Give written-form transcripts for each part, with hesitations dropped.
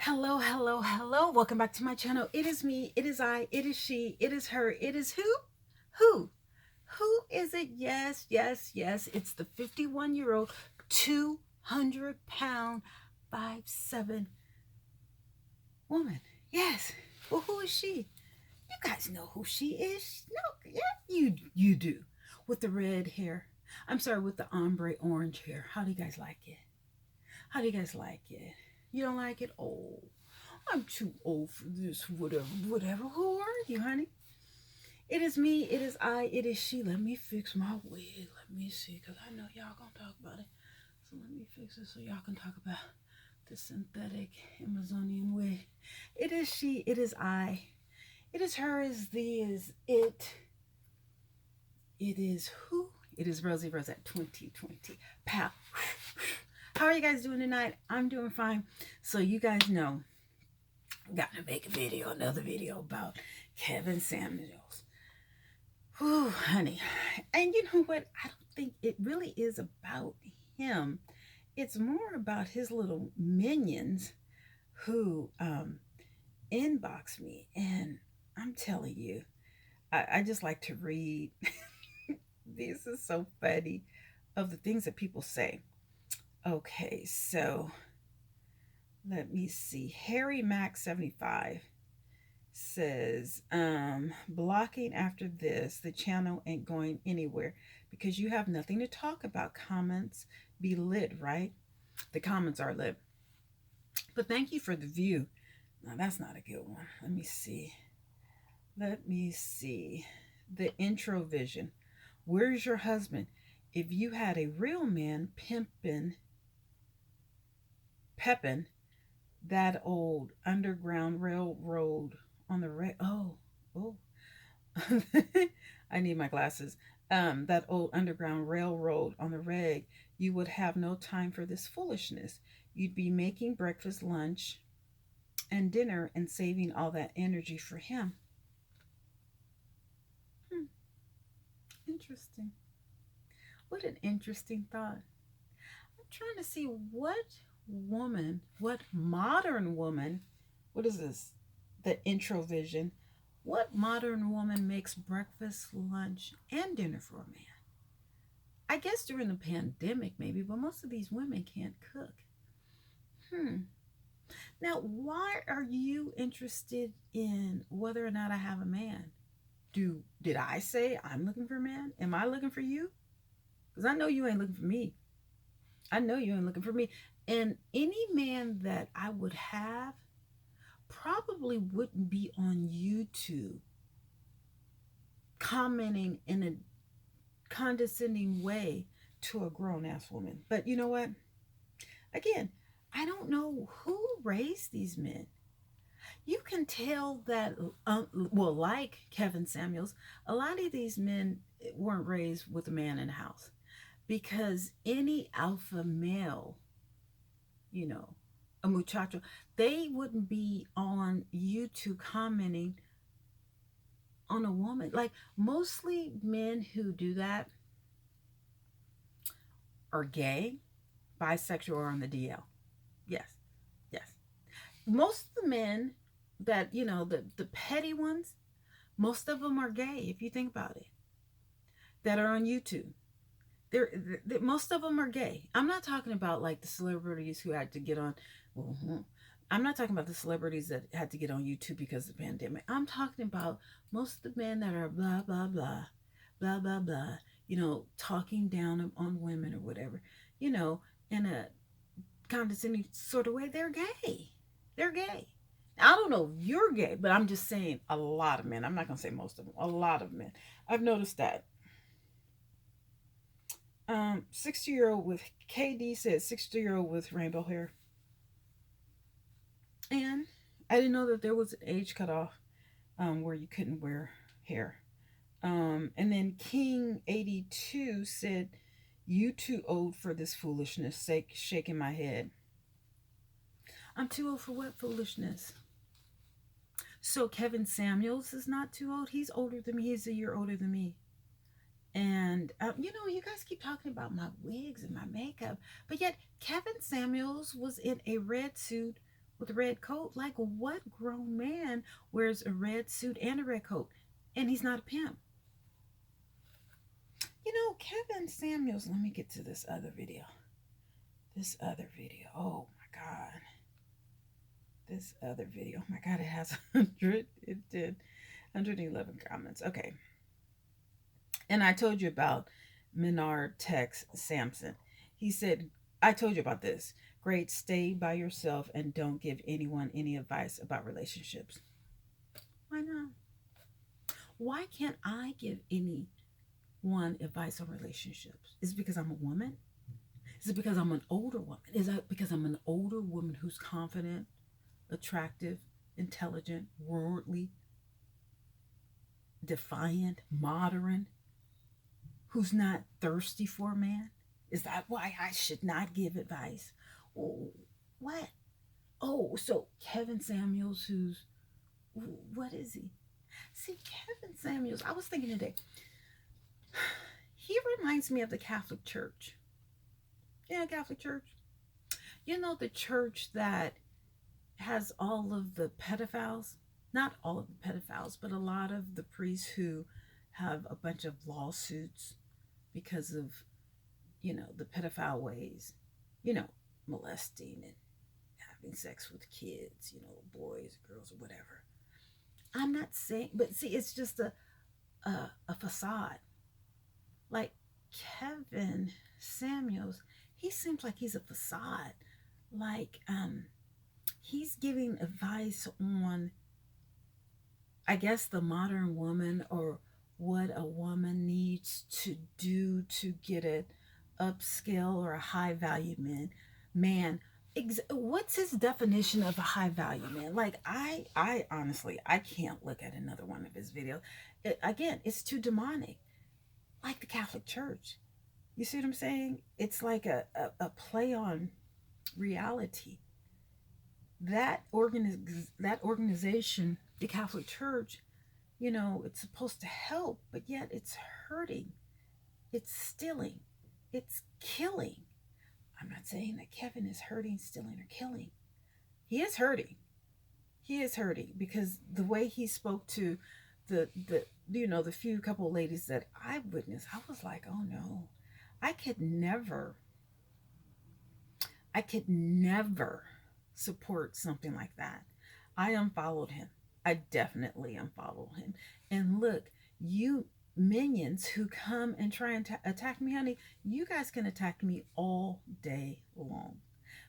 Hello, hello, hello. Welcome back to my channel. It is me, it is I, it is she, it is her, it is who? Who? Who is it? Yes, yes, yes. It's the 51-year-old, 200-pound, 5'7" woman. Yes. Well, who is she? You guys know who she is. No, yeah, you do. With the red hair. I'm sorry, with the ombre orange hair. How do you guys like it? How do you guys like it? You don't like it? Oh, I'm too old for this. Whatever, whatever. Who are you, honey? It is me. It is I. It is she. Let me fix my wig. Let me see, because I know y'all gonna talk about it. So let me fix it so y'all can talk about the synthetic Amazonian wig. It is she. It is I. It is her. Is the is it. It is who? It is Rosie Rosette 2020. Pow. How are you guys doing tonight? I'm doing fine. So you guys know, I got to make a video, another video about Kevin Samuels. Whew, honey. And you know what? I don't think it really is about him. It's more about his little minions who inbox me. And I'm telling you, I just like to read. This is so funny of the things that people say. Okay, so let me see. Harry Max 75 says, blocking after this, the channel ain't going anywhere because you have nothing to talk about. Comments be lit, right? The comments are lit. But thank you for the view. Now that's not a good one. Let me see. Let me see. The intro vision. Where's your husband? If you had a real man peppin' that old underground railroad on the oh I need my glasses. That old underground railroad on the reg, you would have no time for this foolishness. You'd be making breakfast, lunch, and dinner and saving all that energy for him. Hmm, interesting. What an interesting thought. I'm trying to see what modern woman, what is this? The intro vision. What modern woman makes breakfast, lunch, and dinner for a man? I guess during the pandemic, maybe, but most of these women can't cook. Hmm. Now, why are you interested in whether or not I have a man? Did I say I'm looking for a man? Am I looking for you? Because I know you ain't looking for me. I know you ain't looking for me. And any man that I would have probably wouldn't be on YouTube commenting in a condescending way to a grown ass woman. But you know what? Again, I don't know who raised these men. You can tell that, well, like Kevin Samuels, a lot of these men weren't raised with a man in the house because any alpha male, you know, a muchacho, they wouldn't be on YouTube commenting on a woman. Like mostly men who do that are gay, bisexual, or on the DL. Yes, yes. Most of the men that, you know, the petty ones, most of them are gay, if you think about it, that are on YouTube. Most of them are gay. I'm not talking about like the celebrities who had to get on. Well, I'm not talking about the celebrities that had to get on YouTube because of the pandemic. I'm talking about most of the men that are blah blah blah, blah blah blah. You know, talking down on women or whatever. You know, in a condescending sort of way. They're gay. They're gay. I don't know if you're gay, but I'm just saying a lot of men. I'm not gonna say most of them. A lot of men. I've noticed that. 60-year-old with KD said 60-year-old with rainbow hair. And I didn't know that there was an age cutoff where you couldn't wear hair. And then King 82 said, "You too old for this foolishness." Shaking my head. I'm too old for what foolishness? So Kevin Samuels is not too old. He's older than me. He's a year older than me. And, you know, you guys keep talking about my wigs and my makeup, but yet Kevin Samuels was in a red suit with a red coat. Like, what grown man wears a red suit and a red coat? And he's not a pimp. You know, Kevin Samuels, let me get to this other video. This other video. Oh my God. This other video. Oh my God, it has 100. It did 111 comments. Okay. And I told you about Menard Tex Sampson. He said, I told you about this. Great, stay by yourself and don't give anyone any advice about relationships. Why not? Why can't I give anyone advice on relationships? Is it because I'm a woman? Is it because I'm an older woman? Is it because I'm an older woman who's confident, attractive, intelligent, worldly, defiant, modern, who's not thirsty for a man? Is that why I should not give advice? Oh, what? Oh, so Kevin Samuels, who's, what is he? See, Kevin Samuels, I was thinking today, he reminds me of the Catholic Church. Yeah, Catholic Church. You know, the church that has all of the pedophiles, not all of the pedophiles, but a lot of the priests who have a bunch of lawsuits because of, you know, the pedophile ways, you know, molesting and having sex with kids, you know, boys, girls, or whatever. I'm not saying, but see, it's just a facade. Like Kevin Samuels, he seems like he's a facade. Like, he's giving advice on, I guess, the modern woman, or what a woman needs to do to get an upscale or a high value man. What's his definition of a high value man? Like, I honestly, I can't look at another one of his videos. Again, it's too demonic, like the Catholic Church. You see what I'm saying? It's like a play on reality. That organization, the Catholic Church, you know, it's supposed to help, but yet it's hurting, it's stealing, it's killing. I'm not saying that Kevin is hurting, stealing, or killing. He is hurting. He is hurting because the way he spoke to the you know, the few couple of ladies that I witnessed, I was like, oh no, I could never, I could never support something like that. I unfollowed him. I definitely unfollowed him. And look, you minions who come and try and attack me, honey, you guys can attack me all day long.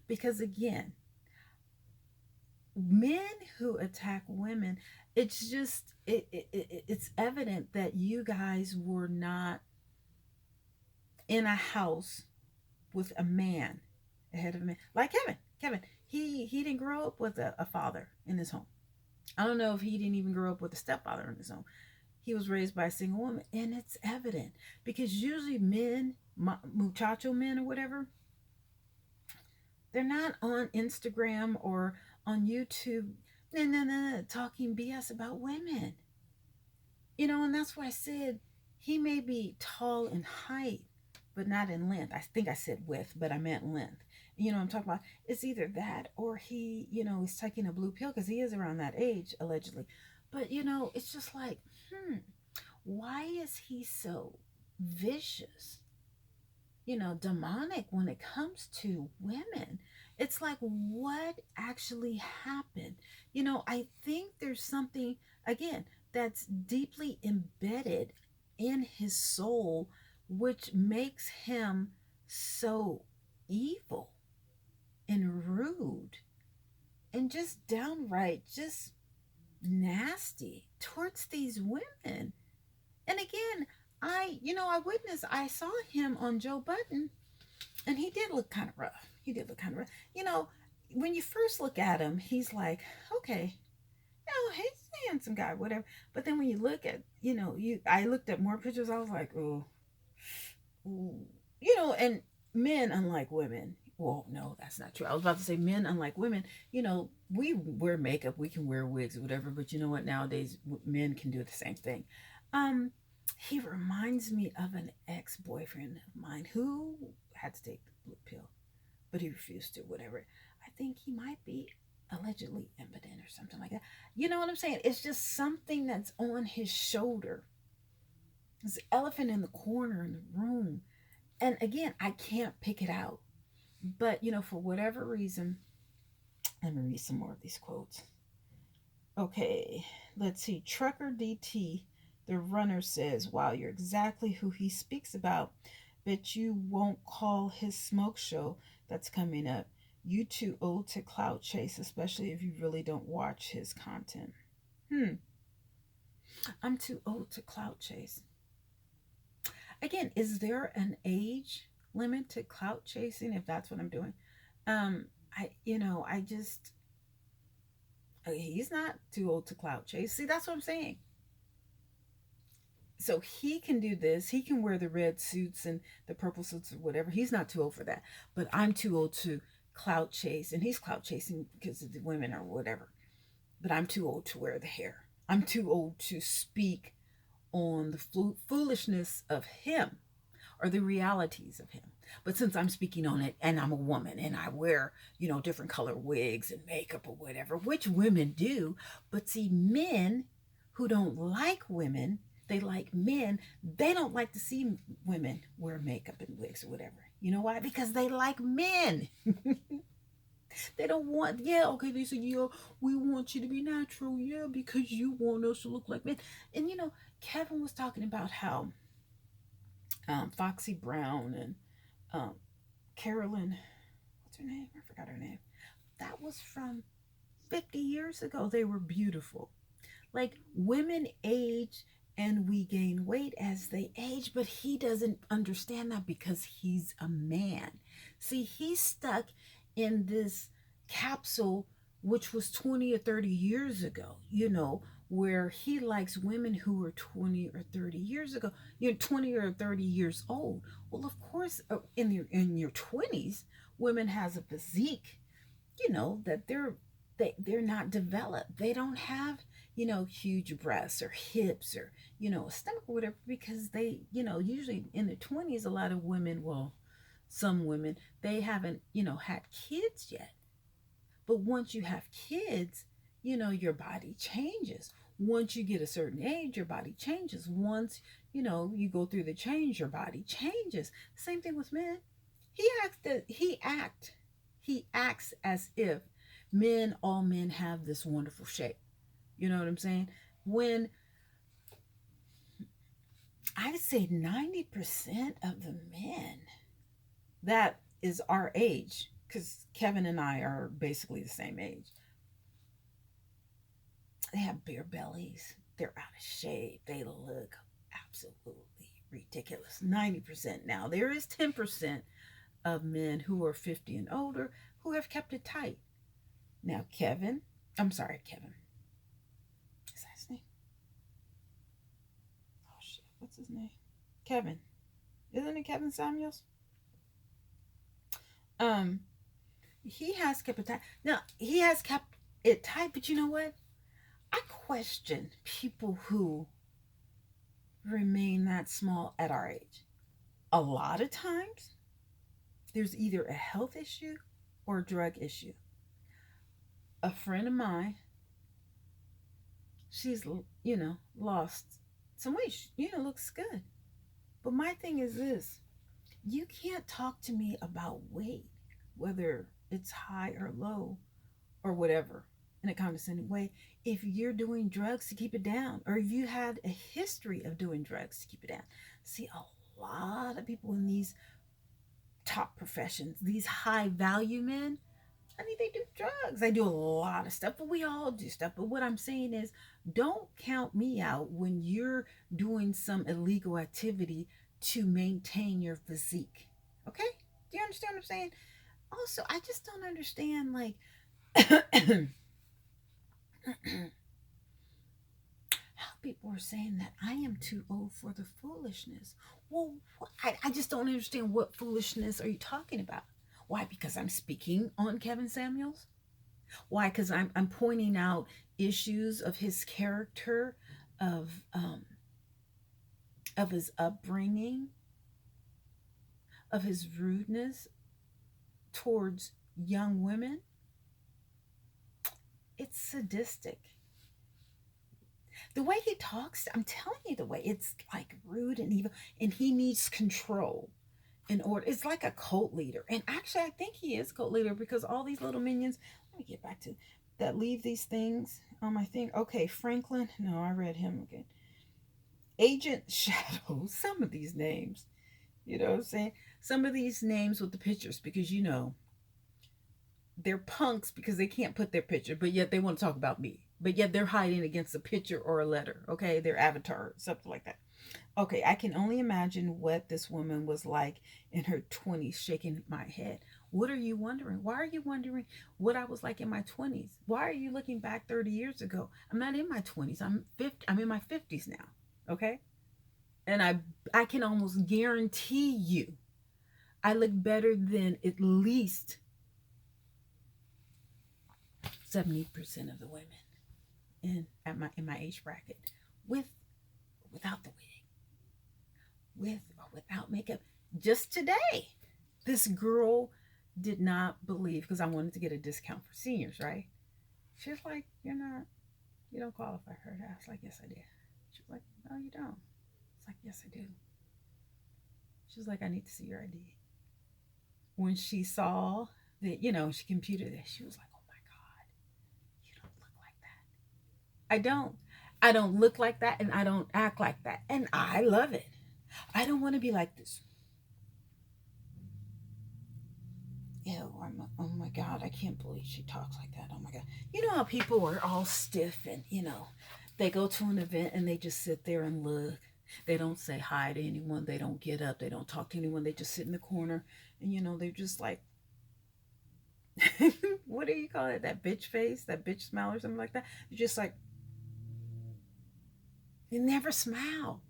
Because again, men who attack women, it's just, it's evident that you guys were not in a house with a man ahead of me. Like Kevin, he didn't grow up with a father in his home. I don't know if he didn't even grow up with a stepfather in his home. He was raised by a single woman, and it's evident because usually men, muchacho men or whatever, they're not on Instagram or on YouTube talking BS about women. You know, and that's why I said he may be tall in height, but not in length. I think I said width, but I meant length. You know what I'm talking about? It's either that or he, you know, is taking a blue pill because he is around that age, allegedly. But, you know, it's just like, why is he so vicious, you know, demonic when it comes to women? It's like, what actually happened? You know, I think there's something, again, that's deeply embedded in his soul, which makes him so evil and rude and just downright just nasty towards these women. And again, I saw him on Joe Budden, and he did look kind of rough. He did look kind of rough. You know, when you first look at him, he's like, okay, you know, he's a handsome guy, whatever. But then when you look at, you know, I looked at more pictures, I was like, oh, you know, and men, unlike women, well, no, that's not true. I was about to say men, unlike women, you know, we wear makeup, we can wear wigs or whatever, but you know what? Nowadays, men can do the same thing. He reminds me of an ex-boyfriend of mine who had to take the blue pill, but he refused to, whatever. I think he might be allegedly impotent or something like that. You know what I'm saying? It's just something that's on his shoulder. There's an elephant in the corner in the room. And again, I can't pick it out. But, for whatever reason, let me read some more of these quotes. Okay, let's see. Trucker DT, the runner, says, "Wow, you're exactly who he speaks about. Bet you won't call his smoke show that's coming up. You too old to clout chase, especially if you really don't watch his content." I'm too old to clout chase. Again, is there an age limit to clout chasing if that's what I'm doing? I just, he's not too old to clout chase. See, that's what I'm saying. So he can do this. He can wear the red suits and the purple suits or whatever. He's not too old for that. But I'm too old to clout chase, and he's clout chasing because of the women or whatever. But I'm too old to wear the hair. I'm too old to speak on the foolishness of him or the realities of him. But since I'm speaking on it and I'm a woman and I wear, different color wigs and makeup or whatever, which women do, but see, men who don't like women, they like men, they don't like to see women wear makeup and wigs or whatever. You know why? Because they like men. They don't want, yeah, okay, they say, yeah, we want you to be natural, yeah, because you want us to look like men. And Kevin was talking about how Foxy Brown and um, Carolyn, what's her name? I forgot her name. That was from 50 years ago. They were beautiful. Like, women age and we gain weight as they age, but he doesn't understand that because he's a man. See, he's stuck in this capsule, which was 20 or 30 years ago, where he likes women who are 20 or 30 years ago, 20 or 30 years old. Well, of course, in your 20s, women has a physique, that they're not developed. They don't have, huge breasts or hips or, a stomach or whatever, because they, usually in their 20s, a lot of women, well, some women, they haven't, had kids yet. But once you have kids, your body changes. Once you get a certain age, your body changes. Once, you go through the change, your body changes. Same thing with men. He acts as if all men have this wonderful shape. You know what I'm saying? When I'd say 90% of the men that is our age, because Kevin and I are basically the same age, they have bare bellies. They're out of shape. They look absolutely ridiculous. 90%. Now, there is 10% of men who are 50 and older who have kept it tight. Now, Kevin, I'm sorry, Kevin. Is that his name? Oh, shit. What's his name? Kevin. Isn't it Kevin Samuels? He has kept it tight. Now, he has kept it tight, but you know what? I question people who remain that small at our age. A lot of times, there's either a health issue or a drug issue. A friend of mine, she's, lost some weight. Looks good. But my thing is this: you can't talk to me about weight, whether it's high or low or whatever, in a condescending way, if you're doing drugs to keep it down, or if you had a history of doing drugs to keep it down. See, a lot of people in these top professions, these high value men, I mean, they do drugs, they do a lot of stuff, but we all do stuff. But what I'm saying is, don't count me out when you're doing some illegal activity to maintain your physique. Okay? Do you understand what I'm saying? Also, I just don't understand, like, how people are saying that I am too old for the foolishness. Well, I just don't understand, what foolishness are you talking about? Why? Because I'm speaking on Kevin Samuels? Why? Because I'm pointing out issues of his character, of his upbringing, of his rudeness towards young women. it's sadistic. The way he talks, I'm telling you, the way it's like rude and evil, and he needs control in order. It's like a cult leader. And actually, I think he is cult leader because all these little minions, let me get back to that, leave these things on my thing. Okay, Franklin. No, I read him again. Agent Shadow. Some of these names, you know what I'm saying? Some of these names with the pictures, because they're punks because they can't put their picture, but yet they want to talk about me. But yet they're hiding against a picture or a letter. Okay, their avatar, something like that. Okay, I can only imagine what this woman was like in her 20s, shaking my head. What are you wondering? Why are you wondering what I was like in my 20s? Why are you looking back 30 years ago? I'm not in my 20s. I'm 50. I'm in my 50s now. Okay? And I can almost guarantee you I look better than at least 70% of the women in my age bracket, with without the wig, with or without makeup. Just today, this girl did not believe, because I wanted to get a discount for seniors, right? She was like, you don't qualify for that. I was like, yes, I did. She was like, no, you don't. It's like, yes, I do. She was like, I need to see your ID. When she saw that, she computed it, she was like, oh my God, you don't look like that. I don't. I don't look like that, and I don't act like that. And I love it. I don't want to be like this. Ew, oh my God, I can't believe she talks like that. Oh my God. You know how people are all stiff and, they go to an event and they just sit there and look. They don't say hi to anyone. They don't get up. They don't talk to anyone. They just sit in the corner and, they're just like, what do you call it? That bitch face, that bitch smile or something like that. You're just like, you never smile.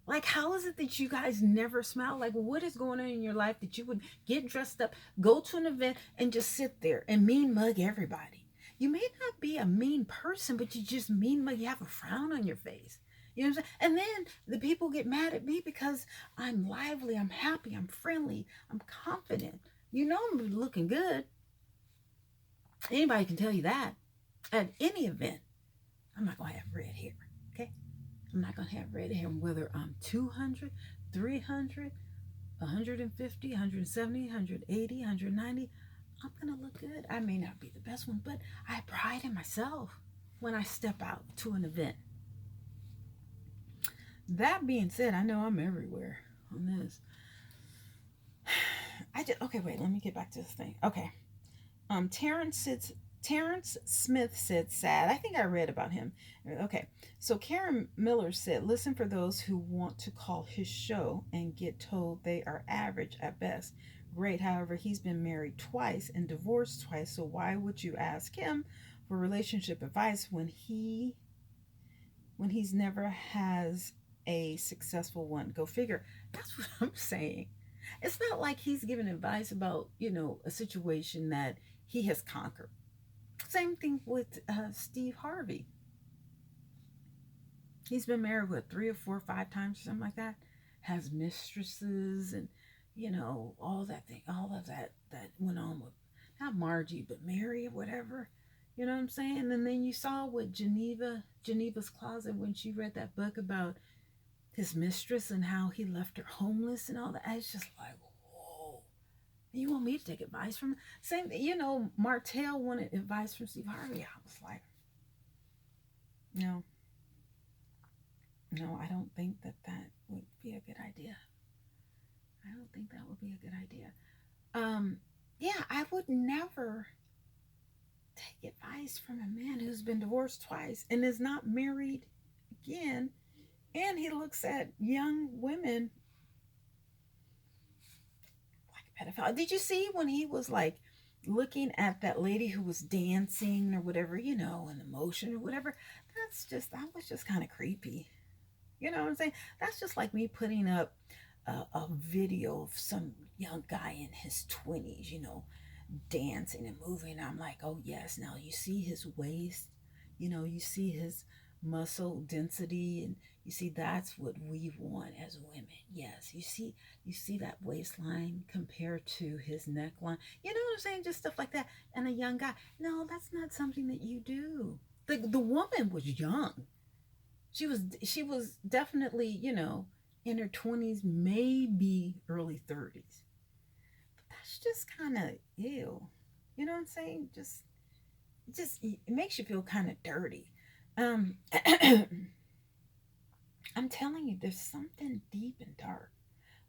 Like, how is it that you guys never smile? Like, what is going on in your life that you would get dressed up, go to an event, and just sit there and mean mug everybody? You may not be a mean person, but you just mean mug. You have a frown on your face. You know what I'm saying? And then the people get mad at me because I'm lively, I'm happy, I'm friendly, I'm confident. I'm looking good. Anybody can tell you that at any event. I'm not going to have red hair, okay? I'm not going to have red hair whether I'm 200, 300, 150, 170, 180, 190. I'm going to look good. I may not be the best one, but I have pride in myself when I step out to an event. That being said, I know I'm everywhere on this. Okay, wait, let me get back to this thing. Okay. Terrence Smith said sad. I think I read about him. Okay. So Karen Miller said, listen for those who want to call his show and get told they are average at best. Great. However, he's been married twice and divorced twice. So why would you ask him for relationship advice when he's never has a successful one? Go figure. That's what I'm saying. It's not like he's giving advice about, a situation that he has conquered. Same thing with Steve Harvey. He's been married, what, 3 or 4 or 5 times, something like that. Has mistresses and, all that thing, all of that went on with, not Margie, but Mary or whatever. You know what I'm saying? And then you saw with Geneva's Closet, when she read that book about his mistress and how he left her homeless and all that. It's just like, whoa. You want me to take advice from him? Same, Martell wanted advice from Steve Harvey. I was like, no, I don't think that would be a good idea. I don't think that would be a good idea. Yeah, I would never take advice from a man who's been divorced twice and is not married again. And he looks at young women like a pedophile. Did you see when he was like looking at that lady who was dancing or whatever, in the motion or whatever? That was just kind of creepy. You know what I'm saying? That's just like me putting up a video of some young guy in his 20s, dancing and moving. I'm like, oh yes, now you see his waist, you see his muscle density, and you see that's what we want as women. Yes, you see that waistline compared to his neckline. You know what I'm saying? Just stuff like that. And a young guy. No, that's not something that you do. The woman was young. She was definitely, in her 20s, maybe early 30s. But that's just kind of ew. You know what I'm saying? Just it makes you feel kind of dirty. Um I'm telling you, there's something deep and dark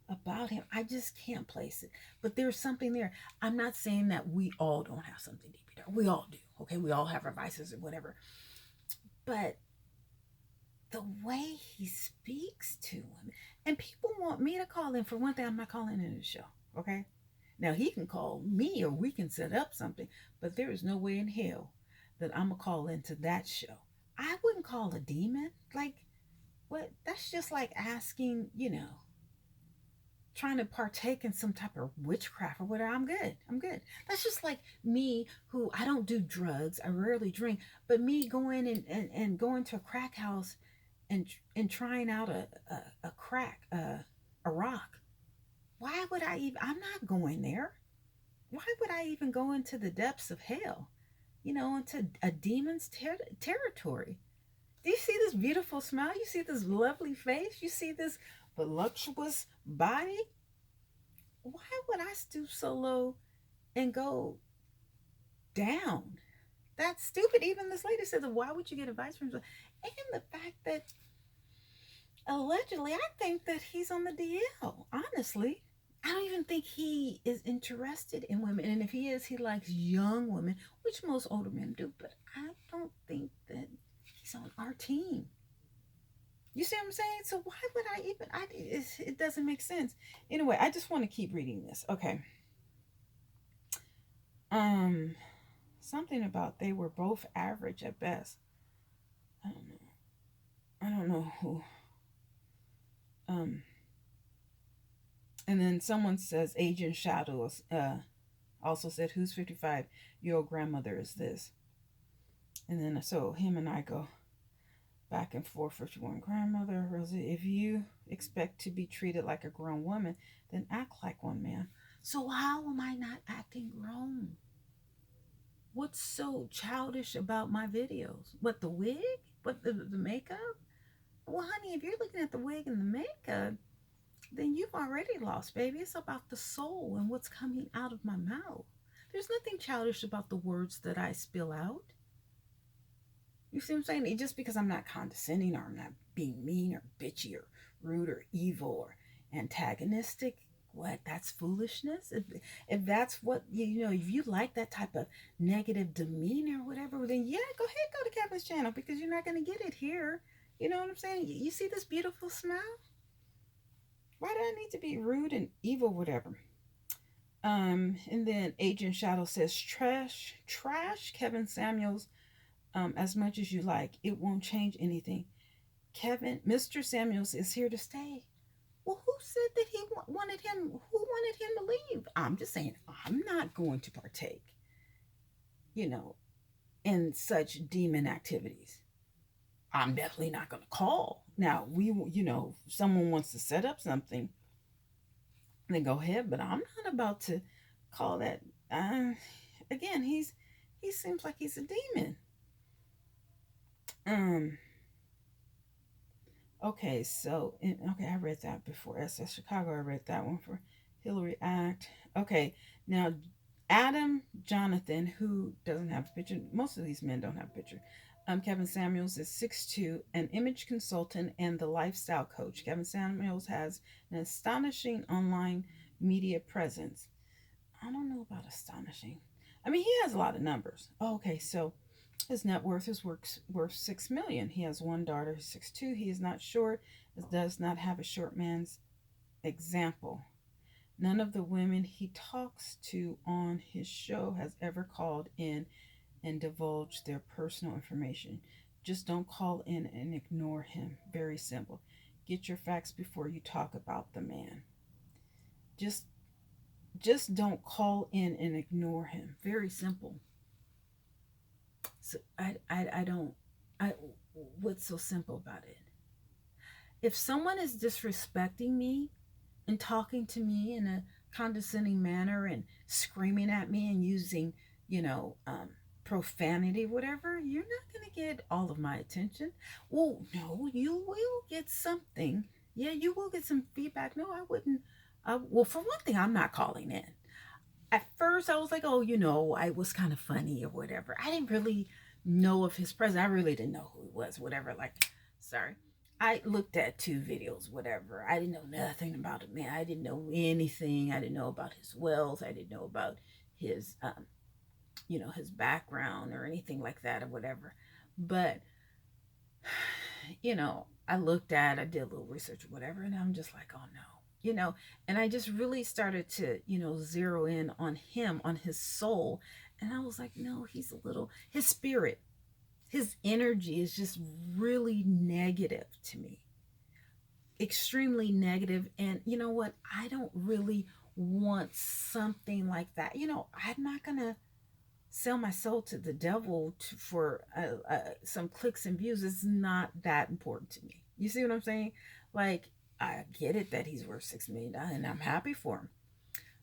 about him. I just can't place it. But there's something there. I'm not saying that we all don't have something deep and dark. We all do. Okay, we all have our vices or whatever. But the way he speaks to women, and people want me to call in. For one thing, I'm not calling in the show. Okay. Now he can call me or we can set up something, but there is no way in hell that I'm gonna call into that show. I wouldn't call a demon. Like, what? That's just like asking, trying to partake in some type of witchcraft or whatever. I'm good. I'm good. That's just like me, who I don't do drugs. I rarely drink, but me going and going to a crack house and trying out a crack, a rock. Why would I even? I'm not going there. Why would I even go into the depths of hell? Into a demon's territory. Do you see this beautiful smile? You see this lovely face? You see this voluptuous body? Why would I stoop so low and go down? That's stupid. Even this lady says, why would you get advice from him? And the fact that allegedly, I think that he's on the DL. Honestly, I don't even think he is interested in women. And if he is, he likes young women, which most older men do. But I don't think that he's on our team. You see what I'm saying? So why would I even? It doesn't make sense. Anyway, I just want to keep reading this. Okay. Um, Something about they were both average at best. I don't know. I don't know who. Um, and then someone says Agent Shadows. Also said, "Whose 55-year-old grandmother is this?" And then so him and I go back and forth. 51 grandmother, Rosie. If you expect to be treated like a grown woman, then act like one, man. So how am I not acting grown? What's so childish about my videos? What, the wig? What, the makeup? Well, honey, if you're looking at the wig and the makeup, then you've already lost, baby. It's about the soul and what's coming out of my mouth. There's nothing childish about the words that I spill out. You see what I'm saying? Just because I'm not condescending or I'm not being mean or bitchy or rude or evil or antagonistic, what? That's foolishness. If that's what if you like that type of negative demeanor or whatever, then yeah, go ahead, go to Kevin's channel, because you're not going to get it here. You know what I'm saying? You see this beautiful smile? Why do I need to be rude and evil, whatever? And then Agent Shadow says, trash Kevin Samuels as much as you like. It won't change anything. Mr. Samuels is here to stay. Well, who said that he wanted him? Who wanted him to leave? I'm just saying, I'm not going to partake, in such demon activities. I'm definitely not going to call. Now, someone wants to set up something, then go ahead, but I'm not about to call that. Again, he seems like he's a demon. Okay, so I read that before. SS Chicago, I read that one for Hillary Act. Okay, now Adam Jonathan, who doesn't have a picture. Most of these men don't have a picture. Kevin Samuels is 6'2", an image consultant and the lifestyle coach. Kevin Samuels has an astonishing online media presence. I don't know about astonishing. I mean, he has a lot of numbers. Okay, so his net worth is worth $6 million. He has one daughter, 6'2". He is not short. Does not have a short man's example. None of the women he talks to on his show has ever called in and divulged their personal information. Just don't call in and ignore him. Very simple. Get your facts before you talk about the man. Just don't call in and ignore him. Very simple. So I don't. I what's so simple about it? If someone is disrespecting me and talking to me in a condescending manner and screaming at me and using, you know, profanity, whatever, you're not going to get all of my attention. Well, no, you will get something. Yeah, you will get some feedback. No, I wouldn't. Well, for one thing, I'm not calling in. At first, I was like, oh, I was kind of funny or whatever. I didn't really know of his presence. I really didn't know who he was, whatever. Like, sorry. I looked at 2 videos, whatever. I didn't know nothing about it, man. I didn't know anything. I didn't know about his wealth. I didn't know about his, his background or anything like that or whatever. But, I looked at, I did a little research or whatever, and I'm just like, oh no. And I just really started to, zero in on him, on his soul. And I was like, no, his spirit, his energy is just really negative to me, extremely negative. And you know what? I don't really want something like that. I'm not going to sell my soul to the devil for some clicks and views. It's not that important to me. You see what I'm saying? Like, I get it that he's worth $6 million and I'm happy for him.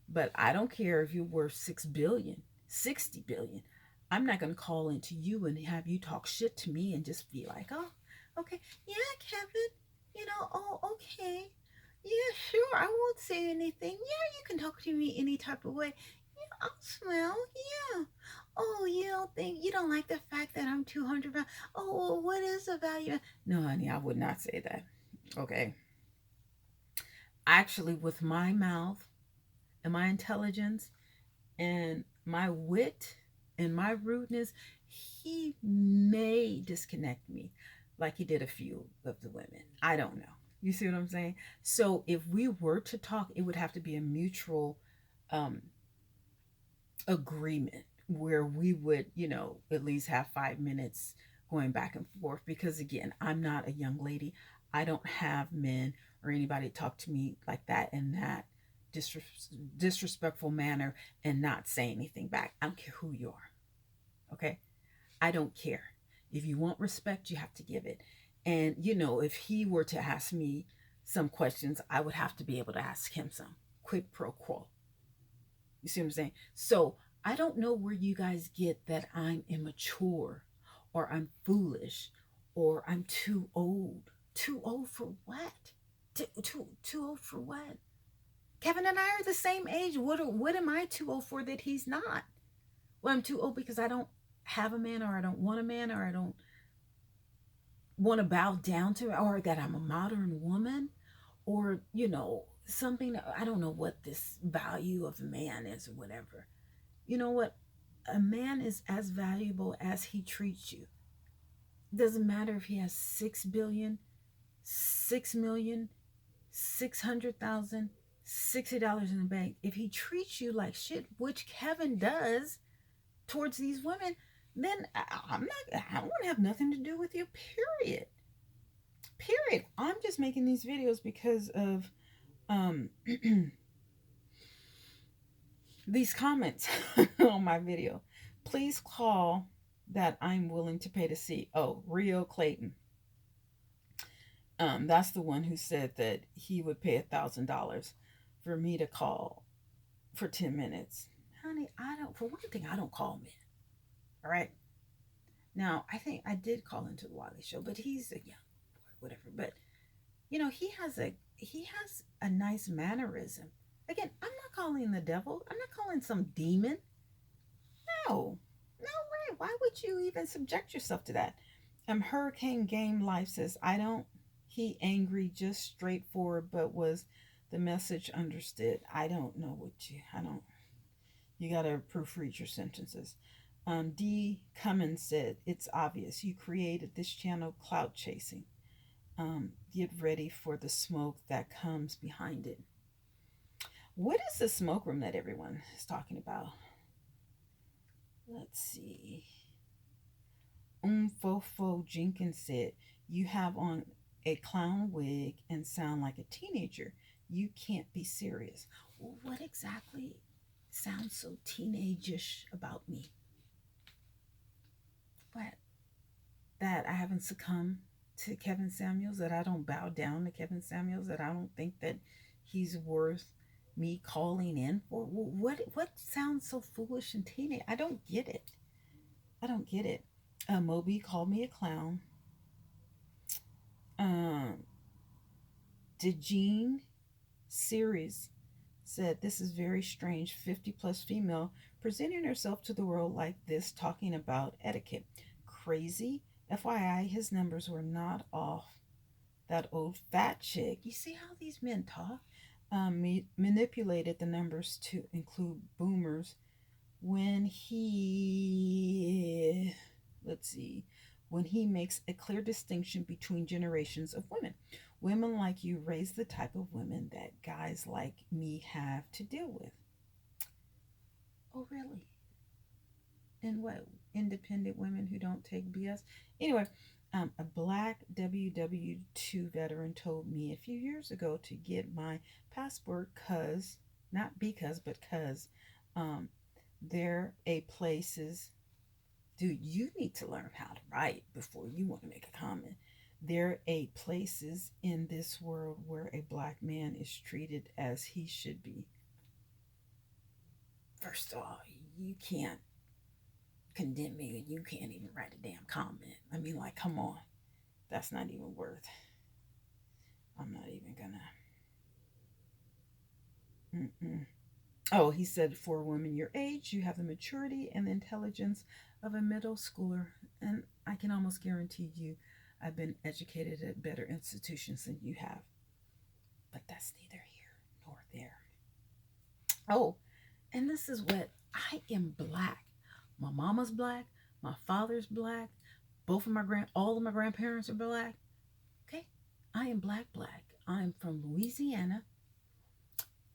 But I don't care if you're worth 6 billion, 60 billion. I'm not going to call into you and have you talk shit to me and just be like, oh, okay. Yeah, Kevin, oh, okay. Yeah, sure. I won't say anything. Yeah, you can talk to me any type of way. Yeah, I'll smell. Yeah. Oh, you don't like the fact that I'm 200 pounds. Oh, well, what is the value? No, honey, I would not say that. Okay. Actually, with my mouth and my intelligence and my wit and my rudeness, he may disconnect me like he did a few of the women. I don't know. You see what I'm saying? So if we were to talk, it would have to be a mutual um, agreement where we would, at least have 5 minutes going back and forth. Because again, I'm not a young lady. I don't have men or anybody talk to me like that in that disrespectful manner and not say anything back. I don't care who you are. Okay? I don't care. If you want respect, you have to give it. And, if he were to ask me some questions, I would have to be able to ask him some. Quid pro quo. You see what I'm saying? So I don't know where you guys get that I'm immature or I'm foolish or I'm too old. Too old for what? Too old for what? Kevin and I are the same age. What am I too old for that he's not? Well, I'm too old because I don't have a man, or I don't want a man, or I don't want to bow down to, or that I'm a modern woman, or, something. I don't know what this value of a man is or whatever. You know what? A man is as valuable as he treats you. It doesn't matter if he has 6 billion, 6 million, 600,000, $60 in the bank. If he treats you like shit, which Kevin does towards these women, then I don't want to have nothing to do with you, period. Period. I'm just making these videos because of these comments on my video. Please call that I'm willing to pay to see. Oh, Rio Clayton. That's the one who said that he would pay $1,000 for me to call for 10 minutes. Honey, for one thing, I don't call men. All right. Now, I think I did call into the Wiley show, but he's a young boy, whatever. But, he has a nice mannerism. Again, I'm not calling the devil. I'm not calling some demon. No. No way. Why would you even subject yourself to that? Hurricane Game Life says, I don't, he angry, just straightforward, but was the message understood? I don't know you got to proofread your sentences. D. Cummins said, it's obvious you created this channel clout chasing. Get ready for the smoke that comes behind it. What is the smoke room that everyone is talking about? Let's see. Fofo Jenkins said, you have on a clown wig and sound like a teenager. You can't be serious. Well, what exactly sounds so teenage-ish about me? What? That I haven't succumbed to Kevin Samuels, that I don't bow down to Kevin Samuels, that I don't think that he's worth me calling in for. What sounds so foolish and teenage? I don't get it. I don't get it. Moby called me a clown. Um, DeJean Series said, this is very strange. 50 plus female presenting herself to the world like this, talking about etiquette. Crazy. FYI, his numbers were not off that old fat chick. You see how these men talk? Manipulated the numbers to include boomers when he, let's see, when he makes a clear distinction between generations of women. Women like you raise the type of women that guys like me have to deal with. Oh, really? And what? Independent women who don't take BS? Anyway, a black WW2 veteran told me a few years ago to get my passport not because, but because there are places, dude, you need to learn how to write before you want to make a comment. There are places in this world where a black man is treated as he should be. First of all, you can't condemn me and you can't even write a damn comment. I mean, like, come on. That's not even worth. I'm not even gonna. Oh, he said, for women your age, you have the maturity and the intelligence of a middle schooler. And I can almost guarantee you, I've been educated at better institutions than you have. But that's neither here nor there. Oh, and this is what I am black. My mama's black. My father's black. All of my grandparents are black. Okay, I am black. I'm from Louisiana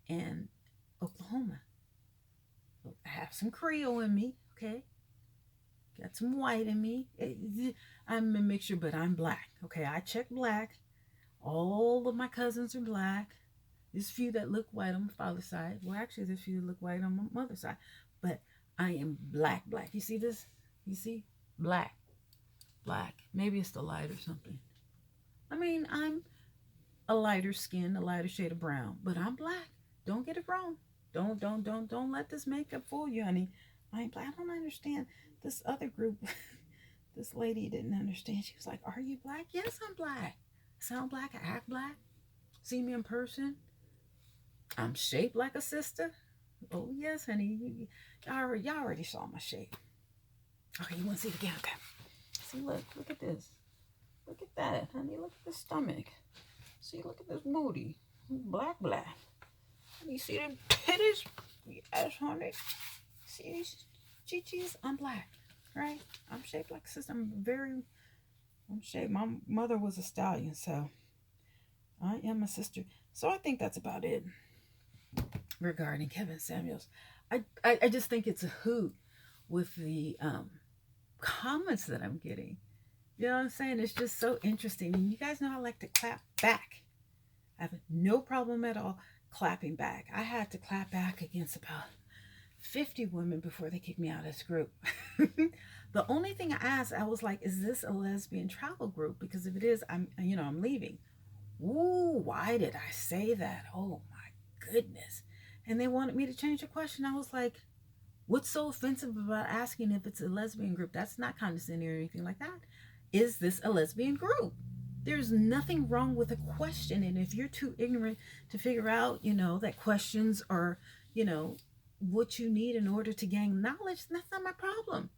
and Oklahoma. I have some Creole in me. Okay, got some white in me. I'm a mixture, but I'm black. Okay, I check black. All of my cousins are black. There's a few that look white on my father's side. Well, actually, there's a few that look white on my mother's side. But I am black. You see this? You see? Black. Maybe it's the light or something. I mean, I'm a lighter skin, a lighter shade of brown, but I'm black. Don't get it wrong. Don't let this makeup fool you, honey. I ain't black. I don't understand this other group. This lady didn't understand. She was like, "Are you black?" Yes, I'm black. I sound black. I act black. See me in person. I'm shaped like a sister. Oh yes, honey. Y'all already saw my shape. Okay, you want to see it again? Okay. See, look at this. Look at that, honey. Look at the stomach. See, look at this booty. Black. You see them titties? Yes, honey. See these chichis? I'm black, right? I'm shaped like a sister. I'm shaped. My mother was a stallion, so I am a sister. So I think that's about it regarding Kevin Samuels. I just think it's a hoot with the comments that I'm getting. You know what I'm saying? It's just so interesting. And you guys know I like to clap back. I have no problem at all clapping back. I had to clap back against about 50 women before they kicked me out of this group. The only thing I asked, I was like, is this a lesbian travel group? Because if it is, I'm leaving. Ooh, why did I say that? Oh my goodness. And they wanted me to change the question. I was like, what's so offensive about asking if it's a lesbian group? That's not condescending or anything like that. Is this a lesbian group? There's nothing wrong with a question. And if you're too ignorant to figure out, that questions are, what you need in order to gain knowledge, that's not my problem.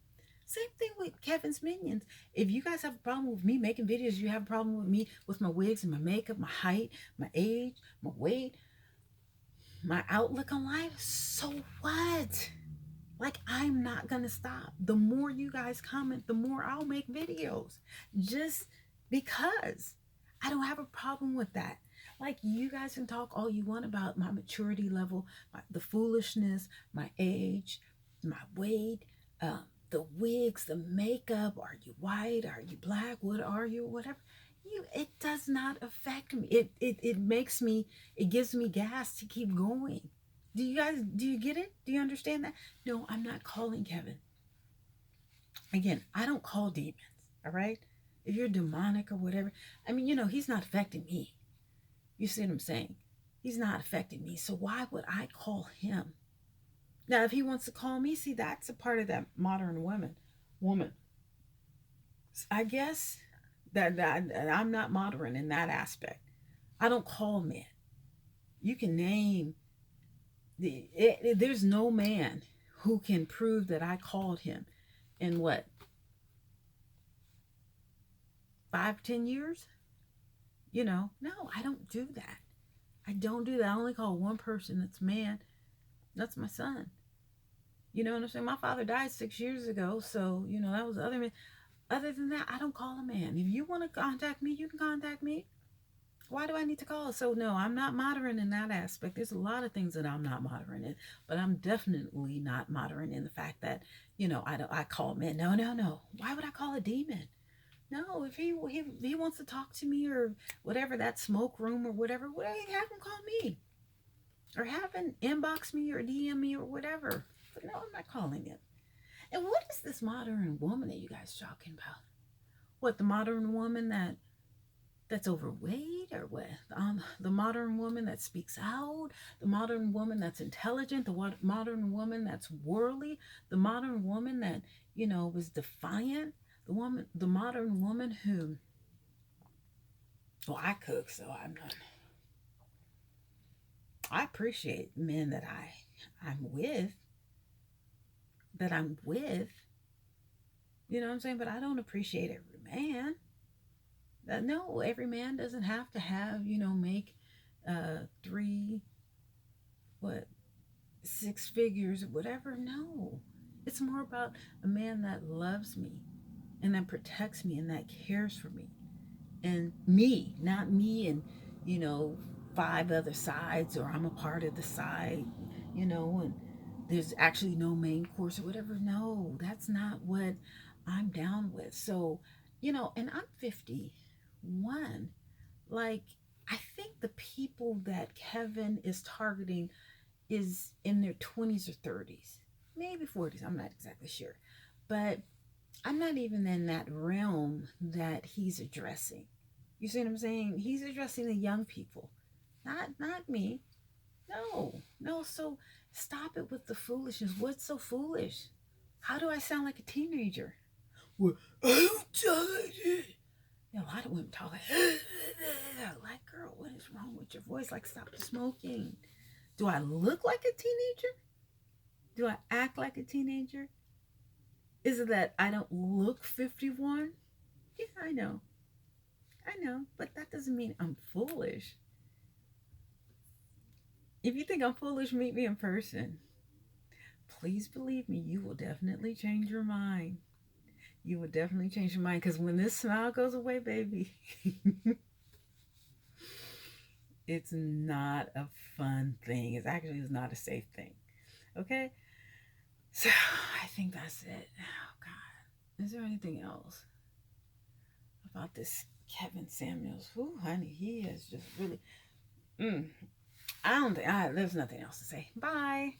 Same thing with Kevin's Minions. If you guys have a problem with me making videos, you have a problem with me with my wigs and my makeup, my height, my age, my weight, my outlook on life, so what? Like, I'm not gonna stop. The more you guys comment, the more I'll make videos. Just because I don't have a problem with that. Like, you guys can talk all you want about my maturity level, the foolishness, my age, my weight, the wigs, the makeup. Are you white? Are you black? What are you? Whatever. It does not affect me. It makes me, it gives me gas to keep going. Do you get it? Do you understand that? No, I'm not calling Kevin. Again, I don't call demons, all right? if you're demonic or whatever, I mean, he's not affecting me. You see what I'm saying? He's not affecting me. So why would I call him? Now, if he wants to call me, see, that's a part of that modern woman. I guess that I'm not modern in that aspect. I don't call men. You can name there's no man who can prove that I called him in what, 5, 10 years? No, I don't do that. I don't do that. I only call one person that's man. That's my son. You know what I'm saying? My father died 6 years ago, so that was the other man. Other than that, I don't call a man. If you want to contact me, you can contact me. Why do I need to call? So no, I'm not modern in that aspect. There's a lot of things that I'm not modern in, but I'm definitely not modern in the fact that I call men. No, no, no. Why would I call a demon? No, if he wants to talk to me or whatever, that smoke room or whatever, well, have him call me or have him inbox me or DM me or whatever. But no, I'm not calling him. And what is this modern woman that you guys talking about? What, the modern woman that's overweight or what? The modern woman that speaks out, the modern woman that's intelligent, the modern woman that's worldly, the modern woman that was defiant, the modern woman who, well, I cook, so I'm not. I appreciate men I'm with, that I'm with. You know what I'm saying? But I don't appreciate every man. No, every man doesn't have to have, make three, what, 6 figures or whatever. No. It's more about a man that loves me and that protects me and that cares for me. And me, not me and, you know, 5 other sides, or I'm a part of the side, and there's actually no main course or whatever. No, that's not what I'm down with. So, and I'm 51. Like, I think the people that Kevin is targeting is in their 20s or 30s, maybe 40s. I'm not exactly sure. But I'm not even in that realm that he's addressing. You see what I'm saying? He's addressing the young people, not me. No, no. So stop it with the foolishness. What's so foolish? How do I sound like a teenager? Well, I'm tired. A lot of women talk like, girl, what is wrong with your voice? Like, stop the smoking. Do I look like a teenager? Do I act like a teenager? Is it that I don't look 51? Yeah, I know. I know. But that doesn't mean I'm foolish. If you think I'm foolish, meet me in person. Please believe me, you will definitely change your mind. You will definitely change your mind, because when this smile goes away, baby, it's not a fun thing. It's not a safe thing. Okay? So I think that's it. Oh, God. Is there anything else about this Kevin Samuels? Ooh, honey, he is just really. I don't think there's nothing else to say. Bye.